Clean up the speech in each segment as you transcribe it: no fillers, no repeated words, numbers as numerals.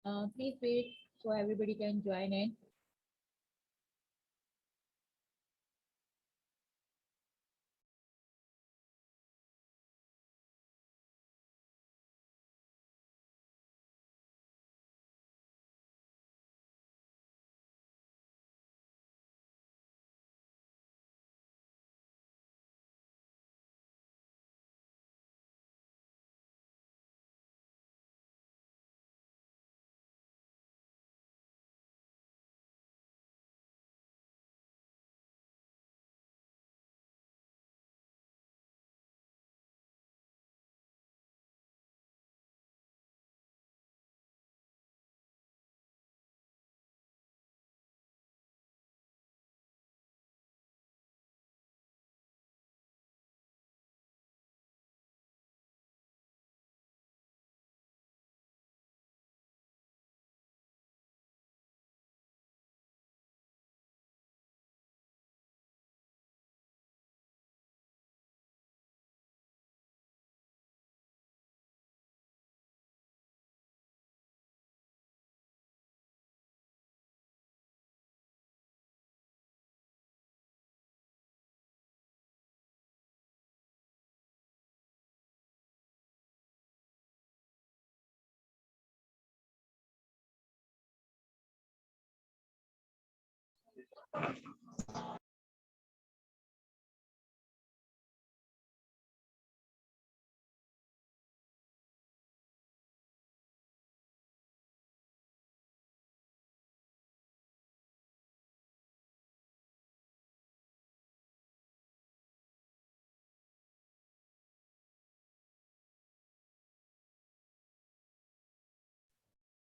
Please wait so everybody can join in.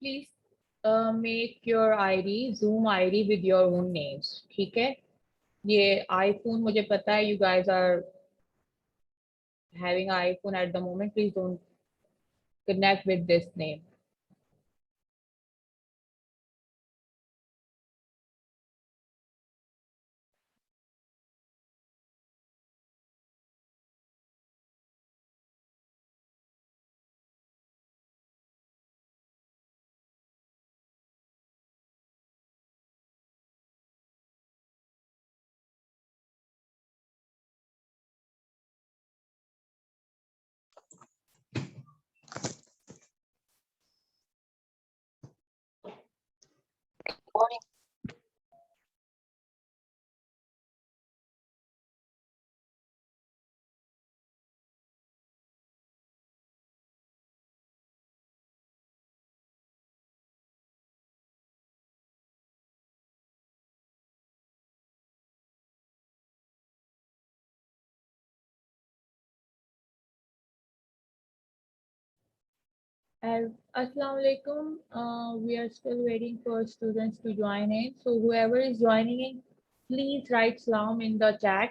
Please make your ID Zoom ID with your own names. ठीक है? ये iPhone मुझे पता है you guys are having iPhone at the moment. Please don't connect with this name. Assalamu alaikum. We are still waiting for students to join in. So whoever is joining in, please write salam in the chat.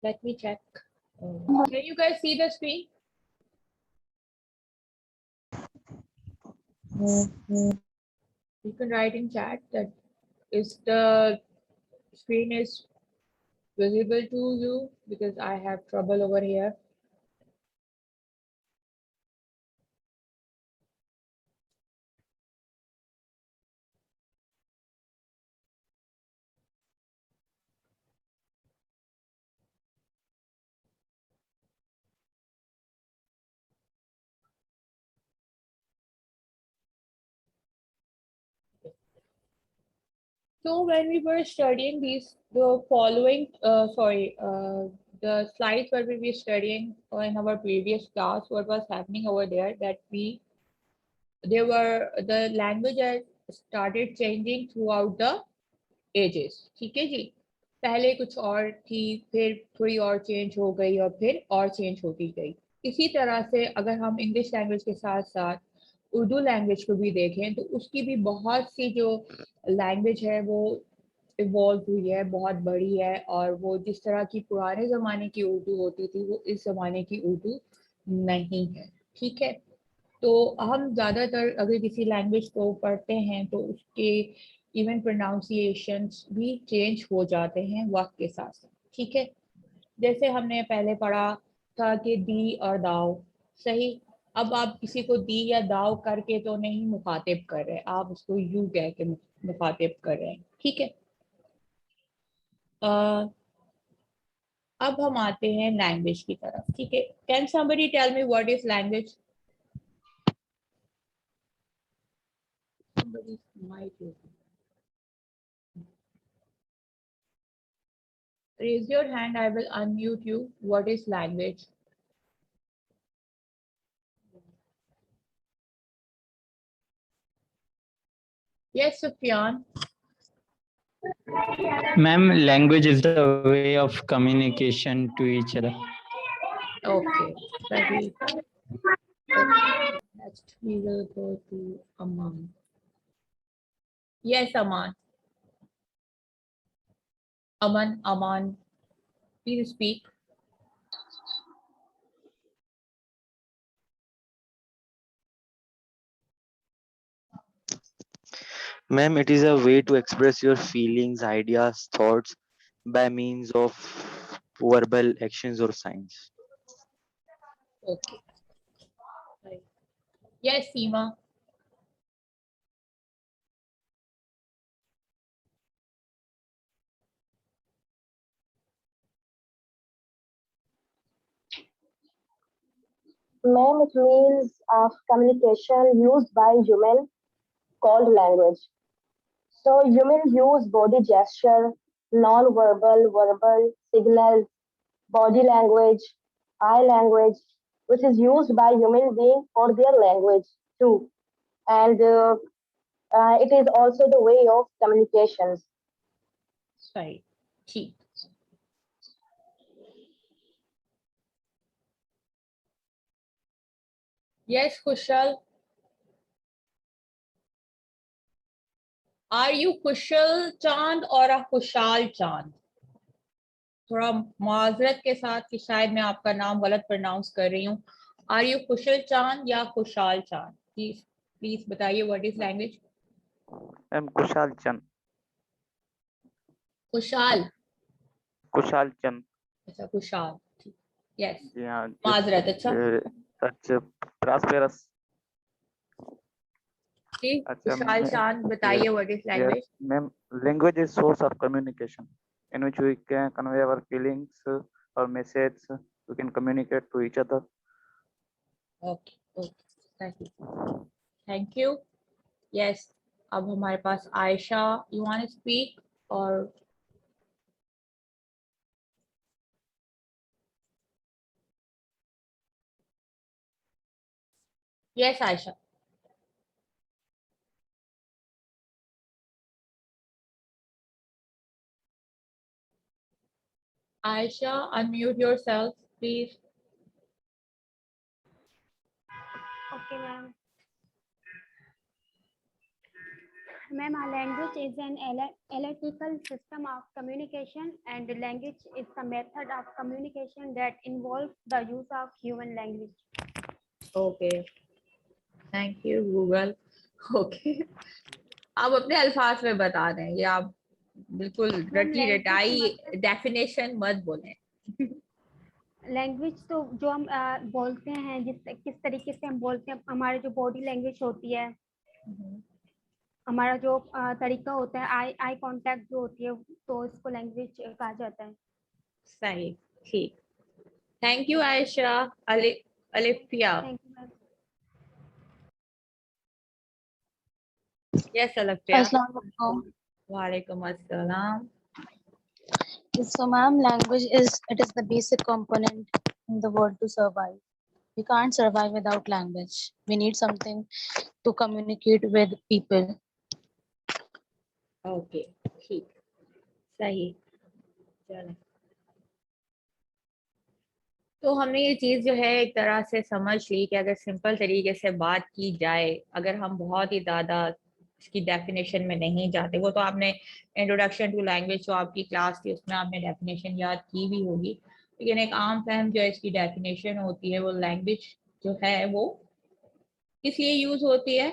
Let me check. Can you guys see the screen? You can write in chat that is the screen is visible to you? Because I have trouble over here. So when we were studying the following, the slides where we were studying in our previous class, what was happening over there, that the language has started changing throughout the ages. ठीक है जी, पहले कुछ और थी, फिर थोड़ी और change हो गई और फिर और चेंज होती गई। इसी तरह से अगर हम इंग्लिश लैंग्वेज के साथ साथ उर्दू लैंग्वेज को भी देखें तो उसकी भी बहुत सी जो लैंग्वेज है वो इवॉल्व हुई है, बहुत बड़ी है, और वो जिस तरह की पुराने ज़माने की उर्दू होती थी वो इस ज़माने की उर्दू नहीं है। ठीक है, तो हम ज़्यादातर अगर किसी लैंग्वेज को पढ़ते हैं तो उसके इवन प्रोनाउंसिएशंस भी चेंज हो जाते हैं वक्त के साथ साथ। ठीक है, जैसे हमने पहले पढ़ा था कि दी और दाव, सही। अब आप किसी को दी या दाव करके तो नहीं मुखातिब कर रहे, आप उसको यू कह के मुखातिब कर रहे हैं। ठीक है, अब हम आते हैं लैंग्वेज की तरफ। ठीक है, can somebody tell me what is language? somebody might raise your hand, I will unmute you. What is language? Yes, Sufyan. Ma'am, language is the way of communication to each other. Okay, Sahi. Next, we will go to Aman. Yes, Aman. Aman, please speak. Ma'am, it is a way to express your feelings, ideas, thoughts by means of verbal actions or signs. Okay. Right. Yes, Seema. Ma'am, it means of communication used by human called language. So humans use body gesture, non-verbal, verbal signals, body language, eye language, which is used by human beings for their language too. And it is also the way of communications. Right. ठीक. Yes, Kushal. Are you Kushal Chand or a Kushal Chand? थोड़ा माजरत के साथ कि शायद मैं आपका नाम गलत प्रोनाउंस कर रही हूँ। आर यू कुशल चांद या खुशाल चांद? प्लीज प्लीज बताइए what is language? I'm Kushal Chand. Khushal? Kushal Chand. अच्छा, खुशाल, ठीक, यस, Yeah, माजरत। अच्छा, such prosperous. ठीक, अच्छा, खुशाल चांद बताइए what is Yes, language? ma'am. Language is source of communication in which we can convey our feelings or message. We can communicate to each other. Okay okay, thank you. Yes, अब हमारे पास Aisha, you want to speak और yes Aisha? Aisha, unmute yourself, please. Okay, ma'am. Ma'am, our language is an electrical system of communication, and language is the method of communication that involves the use of human language. Okay, thank you Google. Okay, आप अपने अल्फाज में बता दें, ये आप बिल्कुल रटी language रटाई मतलब- डेफिनेशन मत बोले। लैंग्वेज तो जो हम बोलते हैं, किस तरीके से हम बोलते हैं, हमारी जो बॉडी लैंग्वेज होती है, हमारा जो तरीका होता है, आई आई कांटेक्ट जो होती है, तो इसको लैंग्वेज कहा जाता है। सही, ठीक। Thank you Ayesha. Alifiya. Thank you ma'am. Yes Alifiya. Assalamualaikum. वालेकुम अस्सलाम। So, ma'am, language is the basic component in the world to survive. We can't survive without language. We need something to communicate with people. Okay, ठीक, सही। चलो, तो हमने ये चीज़ जो है एक तरह से समझ ली कि अगर सिंपल तरीके से बात की जाए, अगर हम बहुत ही ज़्यादा इसकी डेफिनेशन में नहीं जाते, वो तो आपने इंट्रोडक्शन टू लैंग्वेज जो आपकी क्लास थी उसमें आपने डेफिनेशन याद की भी होगी, लेकिन एक आम फहम जो है इसकी डेफिनेशन होती है, वो लैंग्वेज जो है वो किस लिए यूज़ होती है?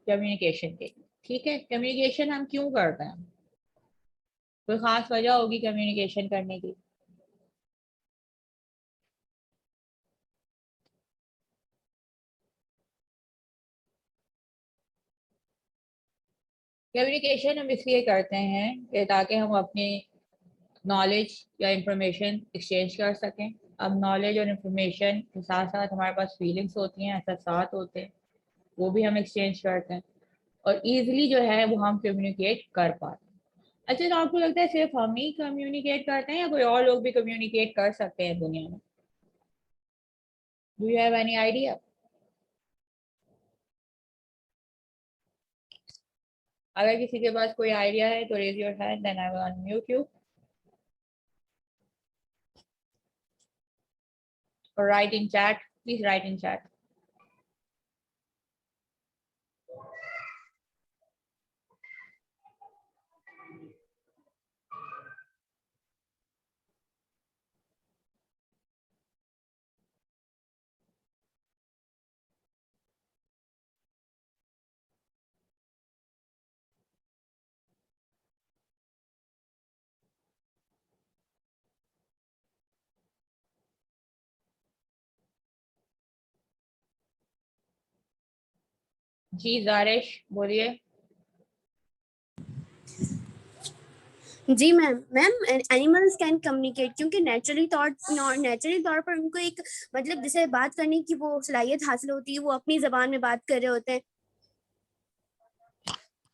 कम्युनिकेशन के लिए। ठीक है, कम्युनिकेशन हम क्यों करते हैं? कोई ख़ास वजह होगी कम्युनिकेशन करने की? कम्युनिकेशन हम इसलिए करते हैं कि ताकि हम अपनी नॉलेज या इंफॉर्मेशन एक्सचेंज कर सकें। अब नॉलेज और इंफॉर्मेशन के साथ साथ हमारे पास फीलिंग्स होती हैं, एहसास होते हैं, वो भी हम एक्सचेंज करते हैं और ईजिली जो है वो हम कम्युनिकेट कर पाते हैं। अच्छा, तो आपको लगता है सिर्फ हम ही कम्युनिकेट करते हैं या कोई और लोग भी कम्युनिकेट कर सकते हैं दुनिया में? Do you have any idea? अगर किसी के पास कोई आइडिया है तो raise your hand, then I will unmute you or write in chat. Please write in chat. जी जारिश बोलिए। जी ma'am. Ma'am animals can communicate क्योंकि नेचुरली तौर पर उनको एक मतलब जैसे बात करने की वो सलाहियत हासिल होती है, वो अपनी जबान में बात कर रहे होते हैं।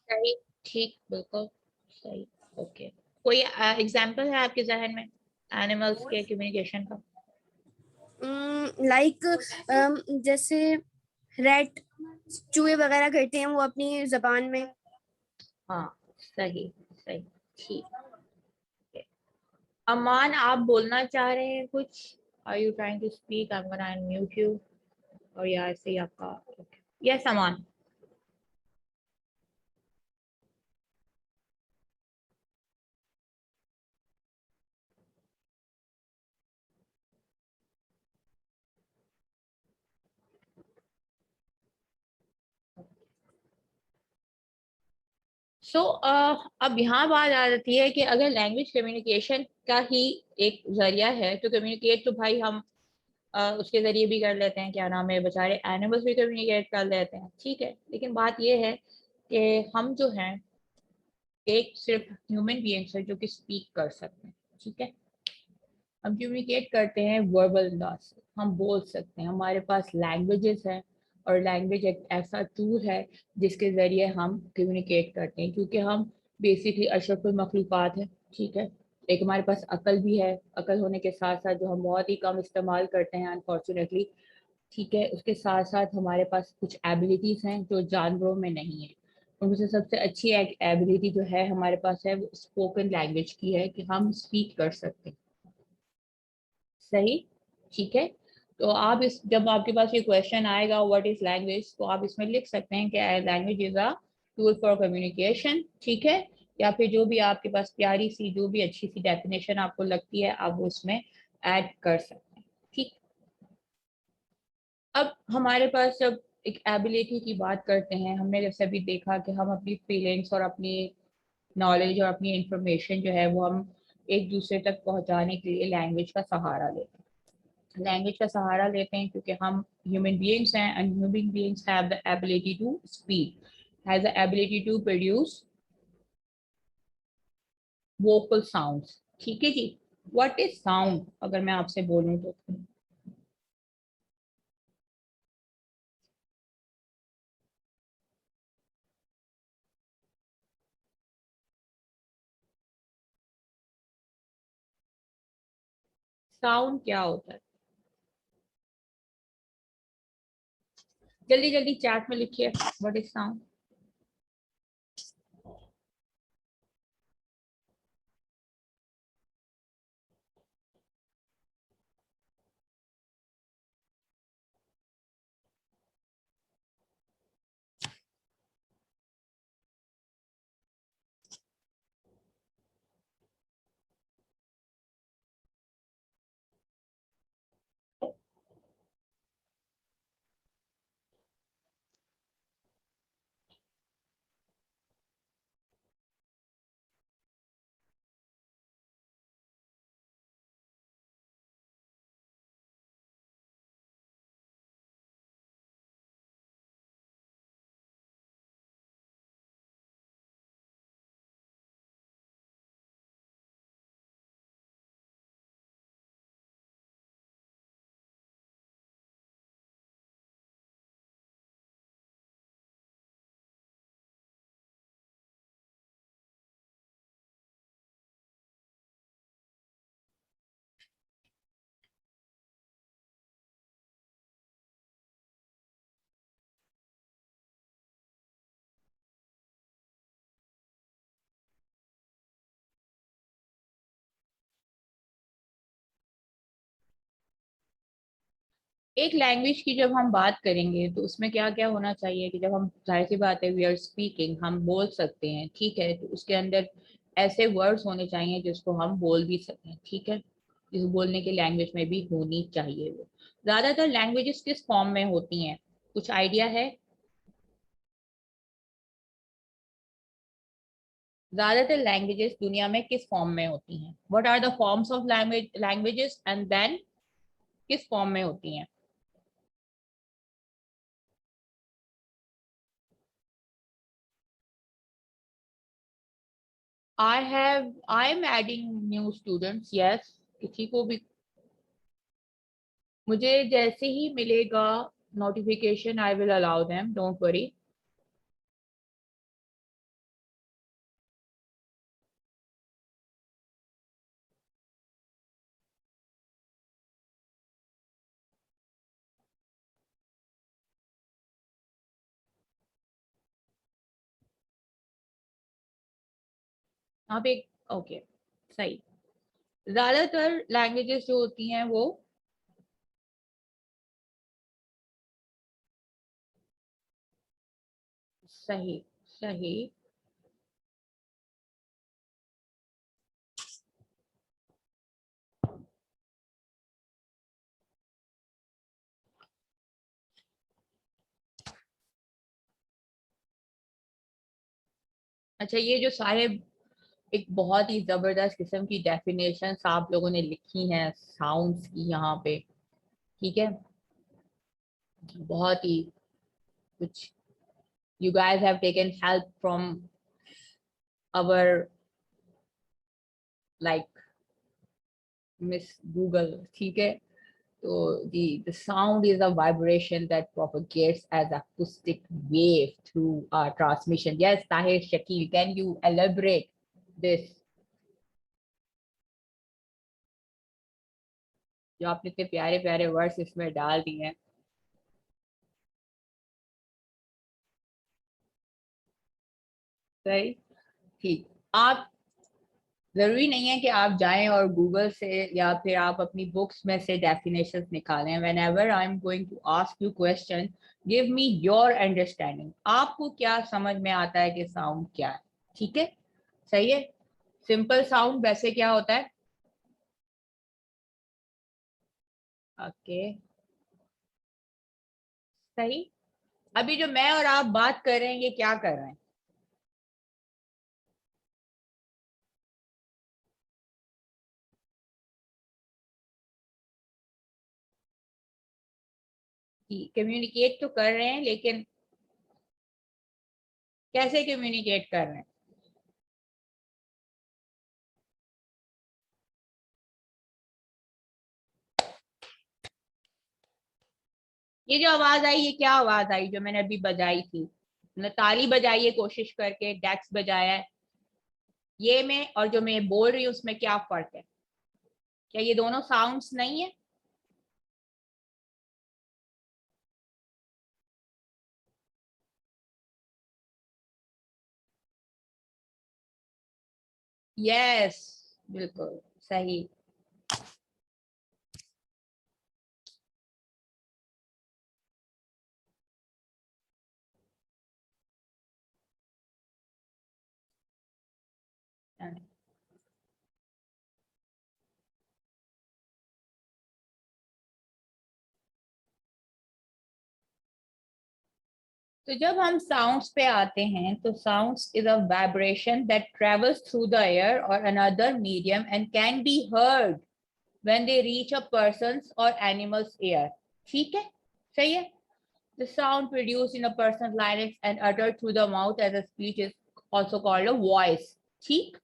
सही, ठीक, बिल्कुल सही। ओके, कोई एग्जांपल है आपके जहन में एनिमल्स के कम्युनिकेशन का? लाइक जैसे रैट चूहे वगैरह करते हैं वो अपनी जबान में। हाँ, सही सही, ठीक। Okay. अमान, आप बोलना चाह रहे हैं कुछ? Are you trying to speak? I am gonna unmute you. और या ऐसे ही आपका? यस अमान। सो अब यहाँ बात आ जाती है कि अगर लैंग्वेज कम्युनिकेशन का ही एक जरिया है तो कम्युनिकेट तो भाई हम उसके जरिए भी कर लेते हैं, क्या नाम है, बेचारे एनिमल्स भी कम्युनिकेट कर लेते हैं, ठीक है। लेकिन बात ये है कि हम जो हैं एक सिर्फ ह्यूमन बीइंग्स है जो कि स्पीक कर सकते हैं, ठीक है। हम कम्युनिकेट करते हैं वर्बल लॉ से, हम बोल सकते हैं, हमारे पास लैंग्वेजेस हैं और लैंग्वेज एक ऐसा टूल है जिसके ज़रिए हम कम्युनिकेट करते हैं, क्योंकि हम बेसिकली अशरफुल मखलूक़ात हैं, ठीक है। एक हमारे पास अकल भी है, अकल होने के साथ साथ जो हम बहुत ही कम इस्तेमाल करते हैं अनफॉर्चुनेटली, ठीक है। उसके साथ साथ हमारे पास कुछ एबिलिटीज़ हैं जो जानवरों में नहीं है। उनमें से सबसे अच्छी एक एबिलिटी जो है हमारे पास है वो स्पोकन लैंग्वेज की है कि हम स्पीक कर सकते हैं, सही, ठीक है। तो आप इस जब आपके पास ये क्वेश्चन आएगा व्हाट इज लैंग्वेज, तो आप इसमें लिख सकते हैं कि language is a tool for communication, ठीक है। या फिर जो भी आपके पास प्यारी सी जो भी अच्छी सी डेफिनेशन आपको लगती है आप वो उसमें ऐड कर सकते हैं, ठीक। अब हमारे पास जब एक एबिलिटी की बात करते हैं, हमने जैसे अभी देखा कि हम अपनी फीलिंग्स और अपनी नॉलेज और अपनी इंफॉर्मेशन जो है वो हम एक दूसरे तक पहुंचाने के लिए लैंग्वेज का सहारा लेते हैं। लैंग्वेज का सहारा लेते हैं क्योंकि हम ह्यूमन बीइंग्स हैं and human beings have the ability to speak, has the ability to produce vocal sounds. ठीक है जी। व्हाट इज साउंड अगर मैं आपसे बोलूं तो? साउंड क्या होता है? जल्दी जल्दी चैट में लिखिए, व्हाट इज साउंड? एक लैंग्वेज की जब हम बात करेंगे तो उसमें क्या क्या होना चाहिए कि जब हम, जाहिर सी बात है, वी आर स्पीकिंग, हम बोल सकते हैं, ठीक है, तो उसके अंदर ऐसे वर्ड्स होने चाहिए जिसको हम बोल भी सकें, ठीक है, जिस बोलने की लैंग्वेज में भी होनी चाहिए वो। ज्यादातर लैंग्वेजेस किस फॉर्म में होती हैं, कुछ आइडिया है? ज्यादातर लैंग्वेजेस दुनिया में किस फॉर्म में होती हैं? What are the forms of languages and then किस फॉर्म में होती हैं? I am adding new students, yes. किसी को भी मुझे जैसे ही मिलेगा notification I will allow them, don't worry. आप एक, ओके, सही। ज्यादातर लैंग्वेजेस जो होती हैं वो सही, सही। अच्छा, ये जो सारे एक बहुत ही जबरदस्त किस्म की डेफिनेशंस आप लोगों ने लिखी हैं साउंड्स की यहाँ पे, ठीक है, बहुत ही कुछ, you guys have taken help from our like Miss Google, ठीक है। तो the sound is a vibration that propagates as acoustic wave through transmission. Yes, Tahir Shakil, can you elaborate this? जो आपने इतने प्यारे प्यारे वर्ड्स इसमें डाल दिए हैं। सही, ठीक। आप, जरूरी नहीं है कि आप जाएं और गूगल से या फिर आप अपनी बुक्स में से डेफिनेशंस निकालें। Whenever I am going to ask you question, give me your understanding, आपको क्या समझ में आता है कि साउंड क्या है, ठीक है, सही है। सिंपल साउंड वैसे क्या होता है? ओके, सही। अभी जो मैं और आप बात कर रहे हैं ये क्या कर रहे हैं? कम्युनिकेट तो कर रहे हैं, लेकिन कैसे कम्युनिकेट कर रहे हैं? ये जो आवाज आई, ये क्या आवाज आई जो मैंने अभी बजाई थी? मैंने ताली बजाई है कोशिश करके, डेक्स बजाया है। ये में और जो मैं बोल रही हूँ उसमें क्या फर्क है? क्या ये दोनों साउंड्स नहीं है? यस, बिल्कुल सही। तो जब हम साउंड्स पे आते हैं तो sounds is a vibration that travels through the air or another medium and can be heard when they reach a person's or animals ear. ठीक है, सही है। The sound produce in a person larynx and uttered through the mouth as a speech is also called a voice. ठीक,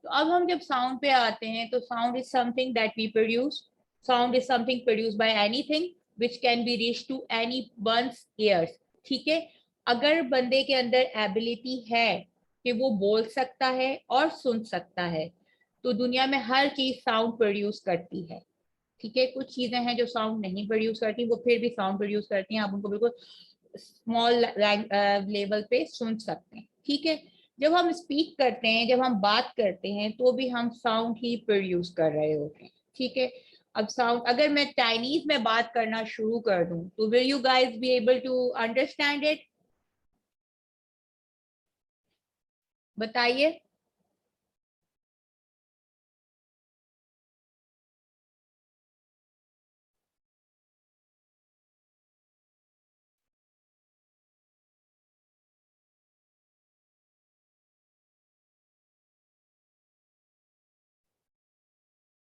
तो अब हम जब sound पे आते हैं तो sound is something that we produce. Sound is something produced by anything which can be reach to anyone's ears. ठीक है, अगर बंदे के अंदर एबिलिटी है कि वो बोल सकता है और सुन सकता है, तो दुनिया में हर चीज साउंड प्रोड्यूस करती है। ठीक है, कुछ चीजें हैं जो साउंड नहीं प्रोड्यूस करती, वो फिर भी साउंड प्रोड्यूस करती हैं, आप उनको बिल्कुल स्मॉल लेवल पे सुन सकते हैं। ठीक है, जब हम स्पीक करते हैं, जब हम बात करते हैं, तो भी हम साउंड ही प्रोड्यूस कर रहे होते हैं। ठीक है, अब साउंड, अगर मैं चाइनीज में बात करना शुरू कर दूं तो will you guys be able to understand it? बताइए।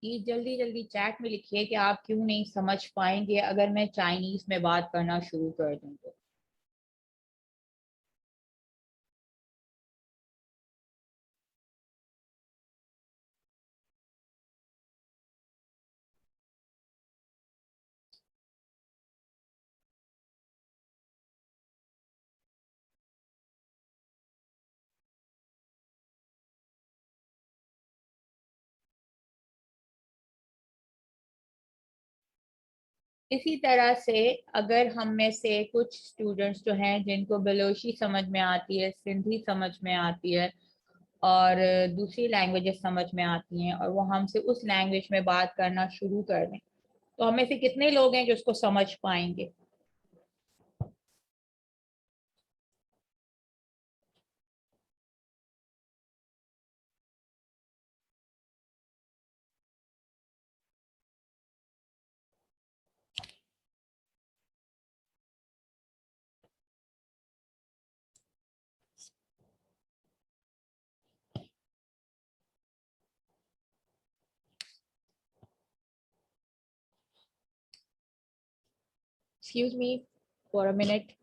ये जल्दी जल्दी चैट में लिखिए कि आप क्यों नहीं समझ पाएंगे अगर मैं चाइनीज में बात करना शुरू कर दूं तो। इसी तरह से अगर हम में से कुछ स्टूडेंट्स जो हैं जिनको बलोची समझ में आती है, सिंधी समझ में आती है और दूसरी लैंग्वेजेस समझ में आती हैं, और वो हमसे उस लैंग्वेज में बात करना शुरू कर दें, तो हमें से कितने लोग हैं जो उसको समझ पाएंगे? Excuse me for a minute.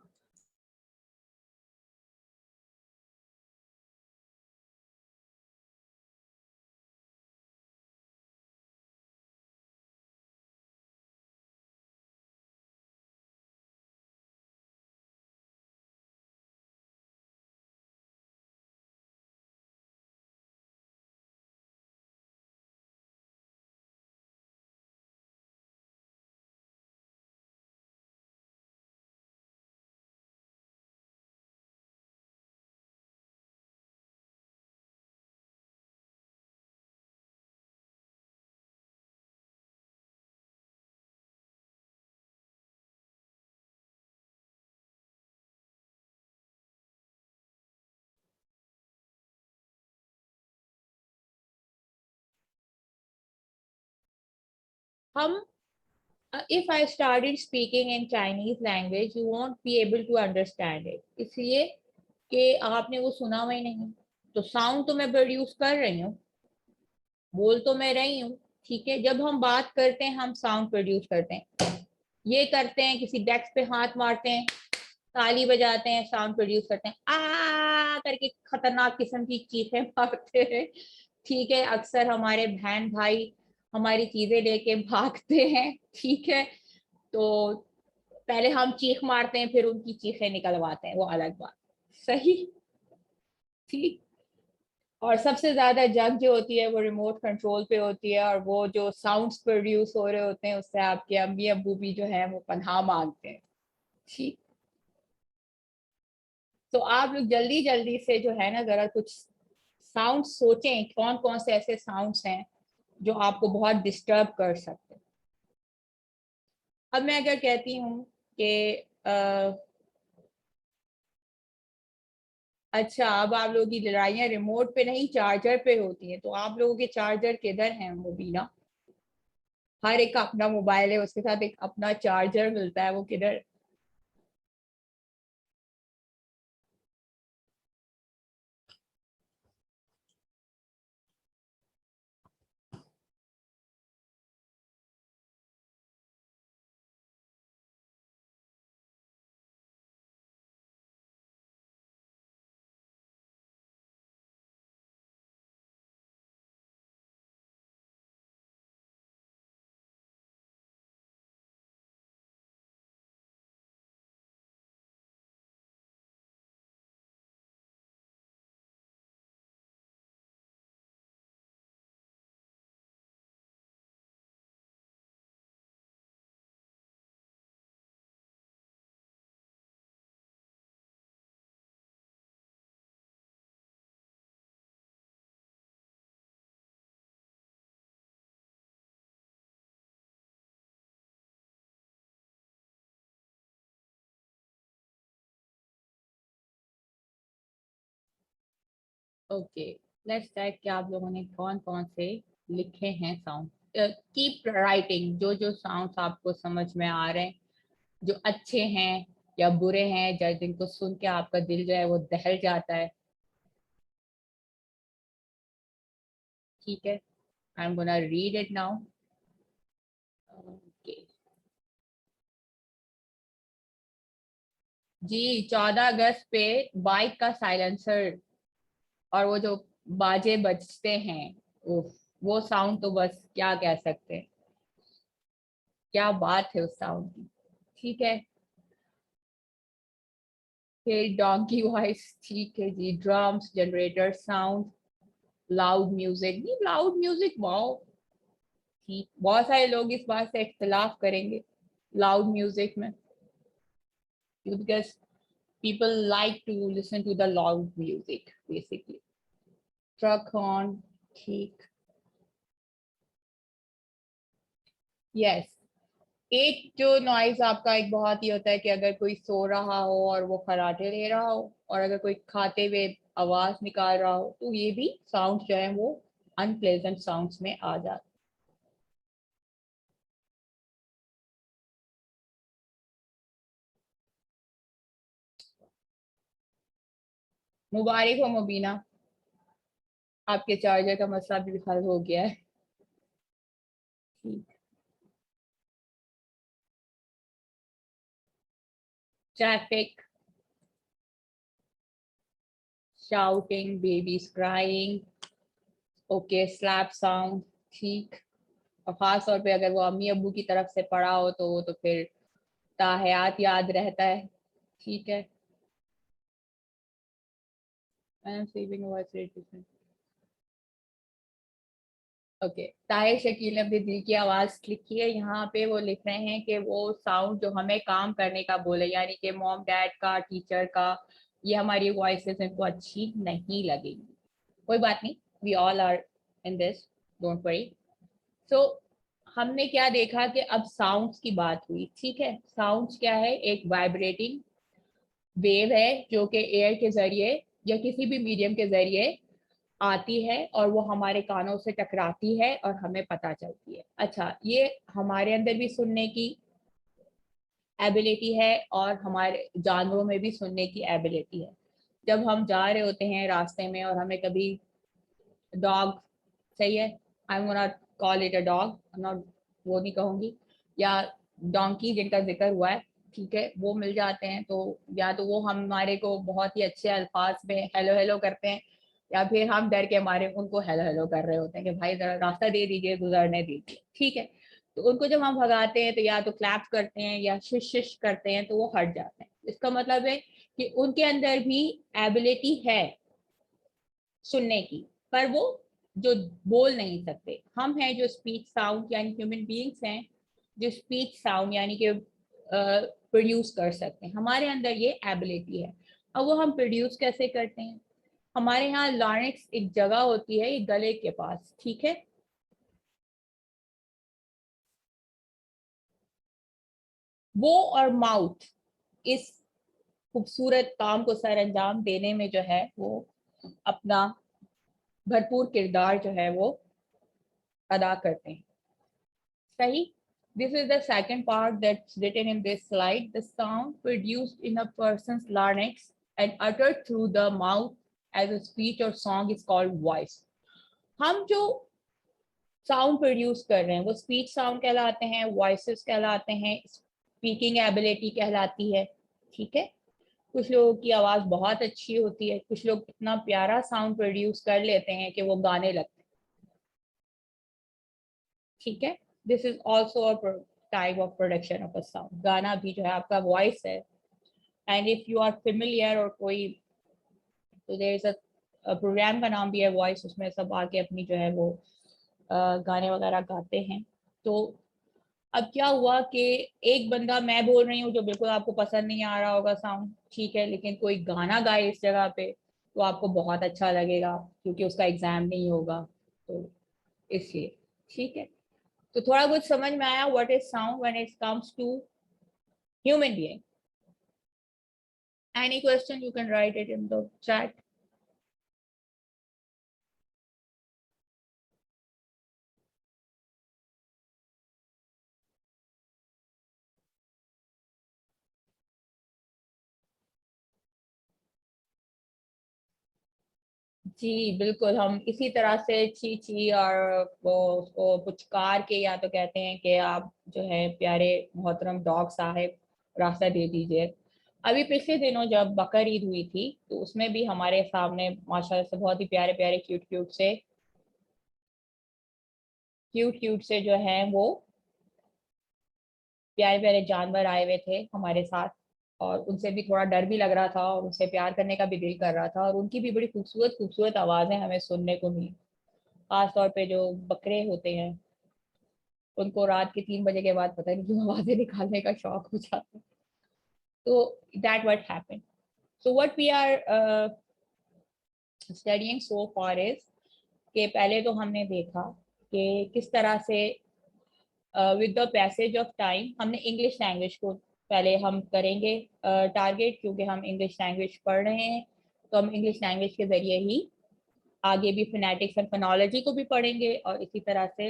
हम if I started speaking in Chinese language, you won't be able to understand it. इसलिए कि आपने वो सुना हुआ ही नहीं, तो साउंड तो मैं प्रोड्यूस कर रही हूँ, बोल तो मैं रही हूँ। ठीक है, जब हम बात करते हैं हम साउंड प्रोड्यूस करते हैं। ये करते हैं, किसी डेस्क पे हाथ मारते हैं, ताली बजाते हैं, साउंड प्रोड्यूस करते हैं, आ करके खतरनाक किस्म की चीखें मारते हैं। ठीक है, अक्सर हमारे बहन भाई हमारी चीजें लेके भागते हैं। ठीक है, तो पहले हम चीख मारते हैं, फिर उनकी चीखें निकलवाते हैं, वो अलग बात। सही, ठीक। और सबसे ज्यादा जंग जो होती है वो रिमोट कंट्रोल पे होती है, और वो जो साउंड्स प्रोड्यूस हो रहे होते हैं उससे आपके अम्मी अब्बू भी जो है वो पनाह मांगते हैं। ठीक, तो आप लोग जल्दी जल्दी से जो है ना जरा कुछ साउंड सोचें, कौन कौन से ऐसे साउंड्स हैं जो आपको बहुत डिस्टर्ब कर सकते हैं। अब मैं अगर कहती हूँ कि अच्छा, अब आप लोगों की लड़ाइयाँ रिमोट पे नहीं चार्जर पे होती हैं, तो आप लोगों के चार्जर किधर हैं मुबीना? हर एक का अपना मोबाइल है, उसके साथ एक अपना चार्जर मिलता है, वो किधर? ओके, लेट्स चेक कि आप लोगों ने कौन कौन से लिखे हैं साउंड। कीप राइटिंग, जो जो साउंड्स आपको समझ में आ रहे हैं, जो अच्छे हैं या बुरे हैं, या जिनको सुन के आपका दिल जो है वो दहल जाता है। ठीक है, I am gonna read it now. Okay जी, 14 अगस्त पे बाइक का साइलेंसर और वो जो बाजे बजते हैं, उफ, वो साउंड तो बस क्या कह सकते हैं, क्या बात है उस साउंड की। ठीक है, फिर डोंकी वॉइस, ठीक है जी, drums, generator sound, loud music, नहीं लाउड म्यूजिक वाओ, ठीक। बहुत सारे लोग इस बात से इख्तिलाफ करेंगे लाउड म्यूजिक में, because people like to listen to the loud music basically। Truck horn, ठीक, यस। एक जो नॉइज आपका एक बहुत ही होता है कि अगर कोई सो रहा हो और वो खराटे ले रहा हो, और अगर कोई खाते हुए आवाज निकाल रहा हो, तो ये भी साउंड जो है वो अनप्लेजेंट साउंड्स में आ जाते। मुबारक हो मुबीना, आपके चार्जर का मसला भी हल हो गया है। ठीक, traffic, shouting, babies crying, okay, slap sound, ठीक। और खास तौर पे अगर वो अम्मी अब्बू की तरफ से पढ़ा हो तो वो तो फिर ताहयात याद रहता है। ठीक है, I am saving a voice recording। Okay, Tahir Shakeel ने अपने दिल की आवाज लिखी है, यहाँ पे वो लिख रहे हैं कि वो साउंड जो हमें काम करने का बोले, यानी कि मॉम डैड का, टीचर का, ये हमारी वॉइसेस इनको अच्छी नहीं लगेगी। कोई बात नहीं, we all are in this, don't worry. So हमने क्या देखा कि अब साउंड्स की बात हुई। ठीक है, साउंड्स क्या है? एक वाइब्रेटिंग वेव है जो कि एयर के जरिए या किसी भी मीडियम के जरिए आती है, और वो हमारे कानों से टकराती है और हमें पता चलती है। अच्छा, ये हमारे अंदर भी सुनने की एबिलिटी है और हमारे जानवरों में भी सुनने की एबिलिटी है। जब हम जा रहे होते हैं रास्ते में और हमें कभी डॉग, सही है, I am gonna call it a dog, not, वो नहीं कहूँगी, या डोंकी जिनका जिक्र हुआ है, ठीक है, वो मिल जाते हैं। तो या तो वो हमारे को बहुत ही अच्छे अल्फाज में हेलो हेलो करते हैं, या फिर हम डर के मारे उनको हेलो हेलो कर रहे होते हैं कि भाई जरा रास्ता दे दीजिए, गुजरने दीजिए, ठीक है। तो उनको जब हम भगाते हैं तो या तो क्लैप करते हैं या शिश शिश करते हैं, तो वो हट जाते हैं। इसका मतलब है कि उनके अंदर भी एबिलिटी है सुनने की, पर वो जो बोल नहीं सकते। हम हैं जो स्पीच साउंड यानी ह्यूमन बीइंग्स हैं जो स्पीच साउंड यानी कि प्रोड्यूस कर सकते हैं, हमारे अंदर ये एबिलिटी है। अब वो हम प्रोड्यूस कैसे करते हैं? हमारे यहाँ लारिंक्स एक जगह होती है, ये गले के पास, ठीक है। वो और माउथ इस खूबसूरत काम को सर अंजाम देने में जो है वो अपना भरपूर किरदार जो है वो अदा करते हैं, सही। This is the second part that's written in this slide. The sound produced in a person's larynx and uttered through the mouth as a speech or song is called voice. हम जो साउंड प्रोड्यूस कर रहे हैं वो speech sound कहलाते हैं, voices कहलाते हैं, स्पीकिंग एबिलिटी कहलाती है, ठीक है। कुछ लोगों की आवाज बहुत अच्छी होती है, कुछ लोग इतना प्यारा साउंड प्रोड्यूस कर लेते हैं कि वो गाने लगते हैं, ठीक है। This is also a type of production of a sound. गाना भी जो है आपका वॉइस है। And if you are familiar और कोई, तो देयर इज अ प्रोग्राम का नाम भी है वॉइस, उसमें सब आके अपनी जो है वो गाने वगैरह गाते हैं। तो अब क्या हुआ कि एक बंदा, मैं बोल रही हूँ जो बिल्कुल आपको पसंद नहीं आ रहा होगा साउंड, ठीक है, लेकिन कोई गाना गाए इस जगह पे तो आपको बहुत अच्छा लगेगा, क्योंकि उसका एग्जाम नहीं होगा, तो इसलिए, ठीक है। तो थोड़ा कुछ समझ में आया what is sound when it comes to human being? Any question you can write it in the chat. जी बिल्कुल, हम इसी तरह से ची ची और वो उसको पुचकार के, या तो कहते हैं कि आप जो है प्यारे मोहतरम डॉग साहब रास्ता दे दीजिए। अभी पिछले दिनों जब बकर ईद हुई थी तो उसमें भी हमारे सामने माशाल्लाह से बहुत ही प्यारे प्यारे क्यूट क्यूट से जो है वो प्यारे प्यारे जानवर आए हुए थे हमारे साथ, और उनसे भी थोड़ा डर भी लग रहा था और उनसे प्यार करने का भी दिल कर रहा था, और उनकी भी बड़ी खूबसूरत खूबसूरत आवाज़ें हमें सुनने को मिली। खास तौर पे जो बकरे होते हैं उनको रात के 3 बजे के बाद पता नहीं क्यों आवाज़ें निकालने का शौक हो जाता है। तो that what happened. So what we are studying so far is कि पहले तो हमने देखा कि किस तरह से with the passage of time हमने इंग्लिश लैंग्वेज को पहले हम करेंगे टारगेट, क्योंकि हम इंग्लिश लैंग्वेज पढ़ रहे हैं, तो हम इंग्लिश लैंग्वेज के ज़रिए ही आगे भी फोनेटिक्स एंड फोनोलॉजी को भी पढ़ेंगे, और इसी तरह से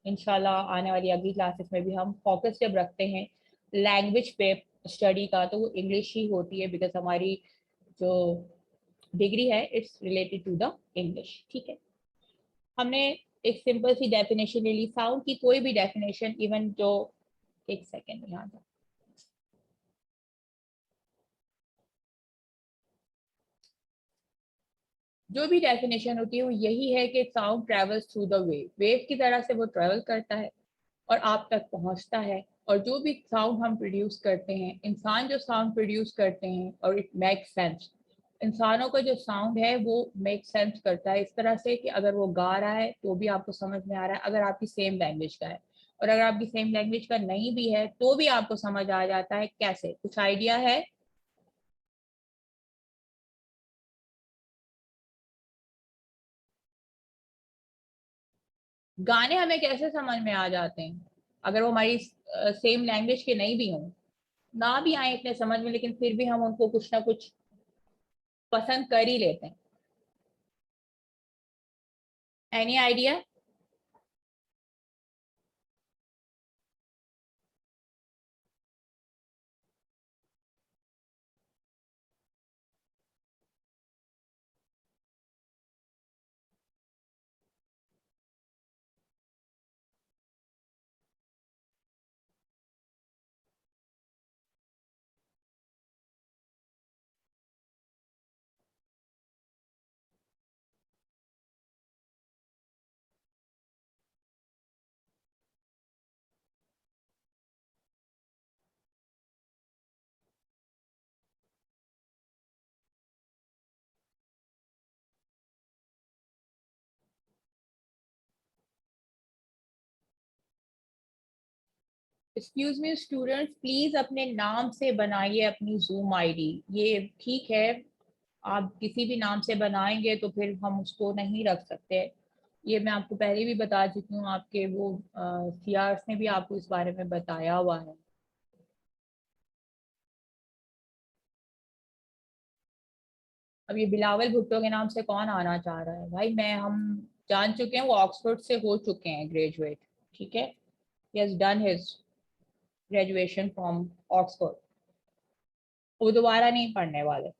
इंशाल्लाह आने वाली अगली क्लासेस में भी हम फोकस जब रखते हैं लैंग्वेज पे स्टडी का, तो वो इंग्लिश ही होती है, बिकॉज हमारी जो डिग्री है it's related to the English, ठीक है। हमने एक सिंपल सी डेफिनेशन ले ली साउंड की, कोई भी डेफिनेशन, इवन जो, एक सेकेंड यहाँ था, जो भी डेफिनेशन होती है वो यही है कि sound travels through the wave, wave की तरह से वो ट्रेवल करता है और आप तक पहुंचता है। और जो भी साउंड हम प्रोड्यूस करते हैं, इंसान जो साउंड प्रोड्यूस करते हैं, और इट मेक सेंस, इंसानों का जो साउंड है वो मेक सेंस करता है इस तरह से कि अगर वो गा रहा है तो भी आपको समझ में आ रहा है, अगर आपकी सेम लैंग्वेज का है, और अगर आपकी सेम लैंग्वेज का नहीं भी है तो भी आपको समझ आ जाता है। कैसे, कुछ आइडिया है? गाने हमें कैसे समझ में आ जाते हैं अगर वो हमारी सेम लैंग्वेज के नहीं भी हों, ना भी आए इतने समझ में, लेकिन फिर भी हम उनको कुछ ना कुछ पसंद कर ही लेते हैं। Any idea? Excuse me students, please अपने नाम से बनाइए अपनी जूम आईडी। ये ठीक है, आप किसी भी नाम से बनाएंगे तो फिर हम उसको नहीं रख सकते। ये मैं आपको पहले भी बता चुकी हूँ, आपके वो सीआरस ने भी आपको इस बारे में बताया हुआ है। अब ये बिलावल भुट्टो के नाम से कौन आना चाह रहा है भाई? हम जान चुके हैं वो ऑक्सफोर्ड से हो चुके हैं ग्रेजुएट, ठीक है। He has done his graduation from Oxford, वो दोबारा नहीं पढ़ने वाले।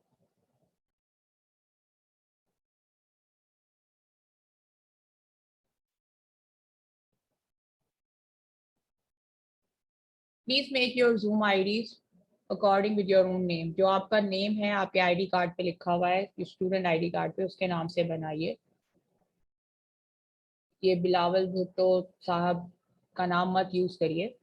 Please make your Zoom IDs according with your own name. जो आपका नेम है आपके आईडी कार्ड पे लिखा हुआ है, स्टूडेंट आईडी कार्ड पे, उसके नाम से बनाइए। ये बिलावल भुट्टो साहब का नाम मत यूज करिए।